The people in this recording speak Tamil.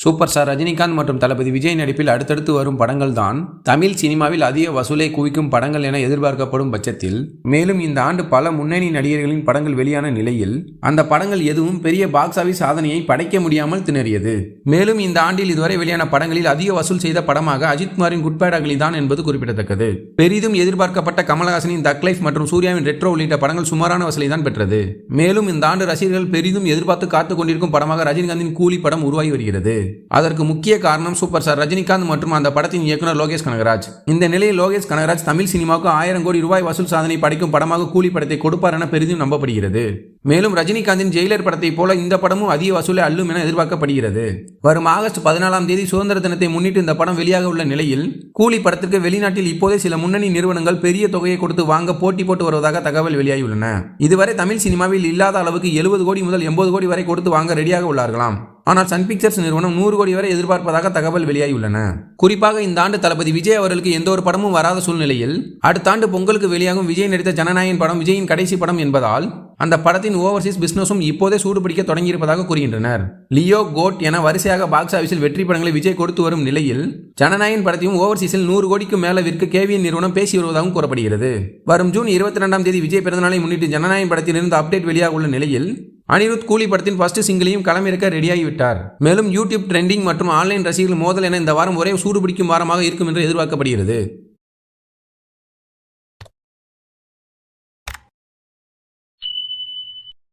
சூப்பர் ஸ்டார் ரஜினிகாந்த் மற்றும் தளபதி விஜய் நடிப்பில் அடுத்தடுத்து வரும் படங்கள் தான் தமிழ் சினிமாவில் அதிக வசூலை குவிக்கும் படங்கள் என எதிர்பார்க்கப்படும் பட்சத்தில், மேலும் இந்த ஆண்டு பல முன்னணி நடிகர்களின் படங்கள் வெளியான நிலையில் அந்த படங்கள் எதுவும் பெரிய பாக்ஸ் ஆபீஸ் சாதனையை படைக்க முடியாமல் திணறியது. மேலும் இந்த ஆண்டில் இதுவரை வெளியான படங்களில் அதிக வசூல் செய்த படமாக அஜித் குமாரின் குட் பேட் அக்லி தான் என்பது குறிப்பிடத்தக்கது. பெரிதும் எதிர்பார்க்கப்பட்ட கமலஹாசனின் தக் லைஃப் மற்றும் சூர்யாவின் ரெட்ரோ உள்ளிட்ட படங்கள் சுமாரான வசூலை தான் பெற்றது. மேலும் இந்த ஆண்டு ரசிகர்கள் பெரிதும் எதிர்பார்த்து காத்துக் கொண்டிருக்கும் படமாக ரஜினிகாந்தின் கூலி படம் உருவாகி வருகிறது. அதற்கு முக்கிய காரணம் சூப்பர் ஸ்டார் ரஜினிகாந்த் மற்றும் அந்த படத்தின் இயக்குனர் லோகேஷ் கனகராஜ். இந்த நிலையில் லோகேஷ் கனகராஜ் தமிழ் சினிமாவுக்கு 1000 கோடி ரூபாய் வசூல் சாதனை படைக்கும் படமாக கூலி படத்தை கொடுப்பார் என பெரிதும் நம்பப்படுகிறது. மேலும் ரஜினிகாந்தின் ஜெயிலர் படத்தை போல இந்த படமும் அதிக வசூலை அள்ளும் என எதிர்பார்க்கப்படுகிறது. வரும் ஆகஸ்ட் 14ஆம் தேதி சுதந்திர தினத்தை முன்னிட்டு இந்த படம் வெளியாக உள்ள நிலையில், கூலி படத்திற்கு வெளிநாட்டில் இப்போதே சில முன்னணி நிறுவனங்கள் பெரிய தொகையை கொடுத்து வாங்க போட்டி போட்டு வருவதாக தகவல் வெளியாகியுள்ளன. இதுவரை தமிழ் சினிமாவில் இல்லாத அளவுக்கு 70 கோடி முதல் 80 கோடி வரை கொடுத்து வாங்க ரெடியாக உள்ளார்களாம். ஆனால் சன் பிக்சர்ஸ் நிறுவனம் 100 கோடி வரை எதிர்பார்ப்பதாக தகவல் வெளியாகியுள்ளன. குறிப்பாக இந்த ஆண்டு தளபதி விஜய் அவர்களுக்கு எந்த ஒரு படமும் வராத சூழ்நிலையில், அடுத்த ஆண்டு பொங்கலுக்கு வெளியாகும் விஜய் நடித்த ஜனநாயகன் படம் விஜயின் கடைசி படம் என்பதால் அந்த படத்தின் ஓவர்சீஸ் பிசினஸும் இப்போதே சூடுபிடிக்க தொடங்கியிருப்பதாக கூறுகின்றனர். லியோ, கோட் என வரிசையாக பாக்ஸ் ஆபீஸில் வெற்றி படங்களை விஜய் கொடுத்து வரும் நிலையில், ஜனநாயகன் படத்தையும் ஓவர்சீஸில் 100 கோடிக்கு மேல விற்க கேவிஎன் நிறுவனம் பேசி வருவதாகவும் கூறப்படுகிறது. வரும் ஜூன் 22ஆம் தேதி விஜய் பிறந்தநாளை முன்னிட்டு ஜனநாயகன் படத்திலிருந்து அப்டேட் வெளியாக உள்ள நிலையில், அனிருத் கூலி படத்தின் ஃபர்ஸ்ட் சிங்கிளையும் களமிறக்க ரெடியாகிவிட்டார். மேலும் யூடியூப் ட்ரெண்டிங் மற்றும் ஆன்லைன் ரசிகர்கள் மோதல் என இந்த வாரம் ஒரே சூடுபிடிக்கும் வாரமாக இருக்கும் என்று எதிர்பார்க்கப்படுகிறது.